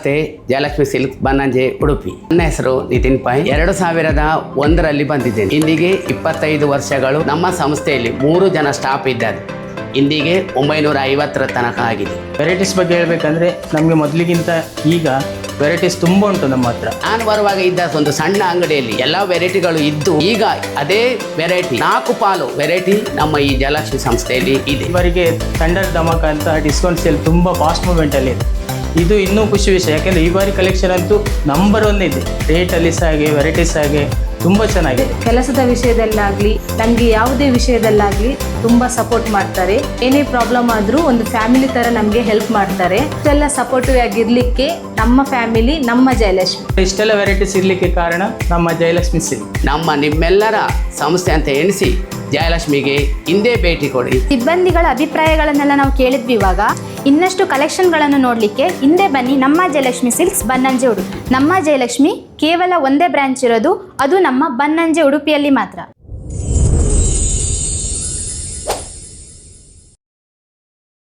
ನಮಸ್ತೆ, ಜಯಲಕ್ಷ್ಮಿ ಸಿಲ್ಕ್ ಬನ್ನಂಜೆ ಉಡುಪಿ. ನನ್ನ ಹೆಸರು ನಿತಿನ್ ಪೈ. 2001ರಲ್ಲಿ ಬಂದಿದ್ದೇನೆ. ಇಂದಿಗೆ 25 ವರ್ಷಗಳು. ನಮ್ಮ ಸಂಸ್ಥೆಯಲ್ಲಿ 3 ಜನ ಸ್ಟಾಫ್ ಇದ್ದಾರೆ. ಇಂದಿಗೆ 950 ತನಕ ಆಗಿದೆ. ವೆರೈಟೀಸ್ ಬಗ್ಗೆ ಹೇಳ್ಬೇಕಂದ್ರೆ ನಮಗೆ ಮೊದಲಿಗಿಂತ ಈಗ ವೆರೈಟೀಸ್ ತುಂಬ ಉಂಟು ನಮ್ಮ ಹತ್ರ. ನಾನು ಬರುವಾಗ ಇದ್ದ ಒಂದು ಸಣ್ಣ ಅಂಗಡಿಯಲ್ಲಿ ಎಲ್ಲ ವೆರೈಟಿಗಳು ಇದ್ದು, ಈಗ ಅದೇ ವೆರೈಟಿ 4 ಪಾಲು ವೆರೈಟಿ ನಮ್ಮ ಈ ಜಯಲಕ್ಷ್ಮಿ ಸಂಸ್ಥೆಯಲ್ಲಿ ಇದೆ. ಇವರಿಗೆ ಥಂಡರ್ ಧಮಾಕ ಅಂತ ಡಿಸ್ಕೌಂಟ್ ಸೇಲ್ ತುಂಬ ಫಾಸ್ಟ್ ಮೂಮೆಂಟಲ್ಲಿ ಇದೆ. ಇದು ಇನ್ನೂ ಖುಷಿ ವಿಷಯ, ಯಾಕೆಂದರೆ ಈ ಬಾರಿ ಕಲೆಕ್ಷನ್ ಅಂತೂ ನಂಬರ್ 1 ಇದೆ. ರೇಟಲ್ಲಿ ಸಹ ಹಾಗೆ, ವೆರೈಟೀಸ್ ಹಾಗೆ ತುಂಬ ಚೆನ್ನಾಗಿದೆ. ಕೆಲಸದ ವಿಷಯದಲ್ಲಾಗಲಿ ನಮಗೆ ಯಾವುದೇ ವಿಷಯದಲ್ಲಾಗಲಿ ತುಂಬ ಸಪೋರ್ಟ್ ಮಾಡ್ತಾರೆ. ಏನೇ ಪ್ರಾಬ್ಲಮ್ ಆದರೂ ಒಂದು ಫ್ಯಾಮಿಲಿ ಥರ ನಮಗೆ ಹೆಲ್ಪ್ ಮಾಡ್ತಾರೆ. ಇಷ್ಟೆಲ್ಲ ಸಪೋರ್ಟಿವ್ ಆಗಿರಲಿಕ್ಕೆ ನಮ್ಮ ಫ್ಯಾಮಿಲಿ, ನಮ್ಮ ಜಯಲಕ್ಷ್ಮಿ. ಇಷ್ಟೆಲ್ಲ ವೆರೈಟೀಸ್ ಇರಲಿಕ್ಕೆ ಕಾರಣ ನಮ್ಮ ಜಯಲಕ್ಷ್ಮಿ ಸಿಲ್ಕ್. ನಿಮ್ಮೆಲ್ಲರ ಸಂಸ್ಥೆ ಅಂತ ಎಣಿಸಿ ಜಯಲಕ್ಷ್ಮಿಗೆ ಹಿಂದೆ ಭೇಟಿ ಕೊಡಿ. ಸಿಬ್ಬಂದಿಗಳ ಅಭಿಪ್ರಾಯಗಳನ್ನೆಲ್ಲ ನಾವು ಕೇಳಿದ್ವಿ. ಇವಾಗ ಇನ್ನಷ್ಟು ಕಲೆಕ್ಷನ್ಗಳನ್ನು ನೋಡಲಿಕ್ಕೆ ಹಿಂದೆ ಬನ್ನಿ. ನಮ್ಮ ಜಯಲಕ್ಷ್ಮಿ ಸಿಲ್ಕ್ಸ್ ಬನ್ನಂಜೆ ಉಡುಪಿ. ನಮ್ಮ ಜಯಲಕ್ಷ್ಮಿ ಕೇವಲ ಒಂದೇ ಬ್ರಾಂಚ್ ಇರೋದು, ಅದು ನಮ್ಮ ಬನ್ನಂಜೆ ಉಡುಪಿಯಲ್ಲಿ ಮಾತ್ರ.